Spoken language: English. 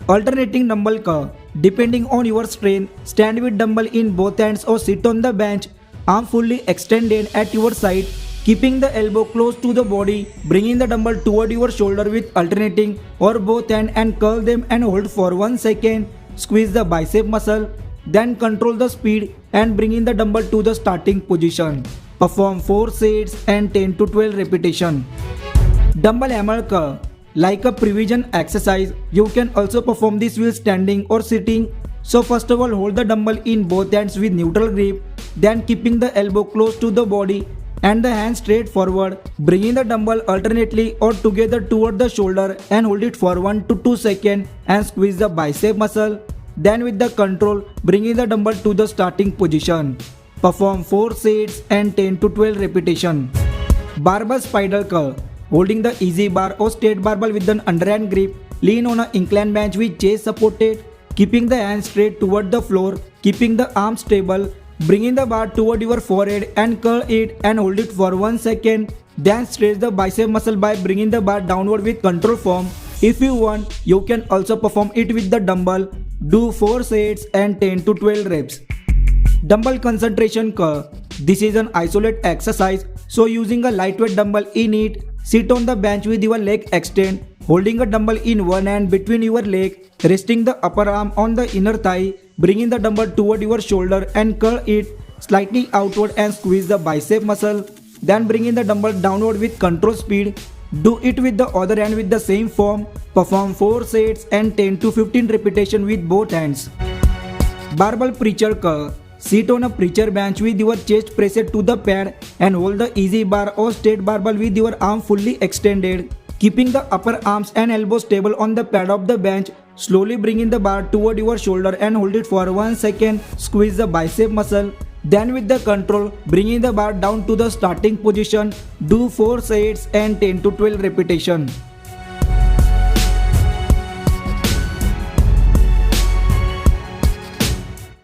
Alternating dumbbell curl. Depending on your strength, stand with dumbbell in both hands or sit on the bench, arm fully extended at your side, keeping the elbow close to the body, bringing the dumbbell toward your shoulder with alternating or both hand and curl them and hold for 1 second. Squeeze the bicep muscle, then control the speed and bringing the dumbbell to the starting position. Perform 4 sets and 10 to 12 repetitions. Dumbbell hammer curl. Like a prevision exercise, you can also perform this while standing or sitting. So first of all, hold the dumbbell in both hands with neutral grip, then keeping the elbow close to the body and the hand straight forward, bringing the dumbbell alternately or together toward the shoulder and hold it for 1 to 2 seconds and squeeze the bicep muscle. Then with the control, bringing the dumbbell to the starting position. Perform 4 sets and 10 to 12 repetitions. Barbell spider curl. Holding the easy bar or straight barbell with an underhand grip, lean on an inclined bench with chest supported, keeping the hands straight toward the floor, keeping the arms stable, bringing the bar toward your forehead and curl it and hold it for 1 second. Then stretch the bicep muscle by bringing the bar downward with control form. If you want, you can also perform it with the dumbbell. Do 4 sets and 10 to 12 reps. Dumbbell concentration curl. This is an isolated exercise, so using a lightweight dumbbell in it, sit on the bench with your leg extended, holding a dumbbell in one hand between your leg, resting the upper arm on the inner thigh, bringing the dumbbell toward your shoulder and curl it slightly outward and squeeze the bicep muscle. Then bringing the dumbbell downward with control speed. Do it with the other hand with the same form. Perform 4 sets and 10 to 15 repetitions with both hands. Barbell preacher curl. Sit on a preacher bench with your chest pressed to the pad and hold the easy bar or straight barbell with your arm fully extended, keeping the upper arms and elbows stable on the pad of the bench. Slowly bringing the bar toward your shoulder and hold it for 1 second. Squeeze the bicep muscle. Then with the control, bringing the bar down to the starting position. Do 4 sets and 10 to 12 repetitions.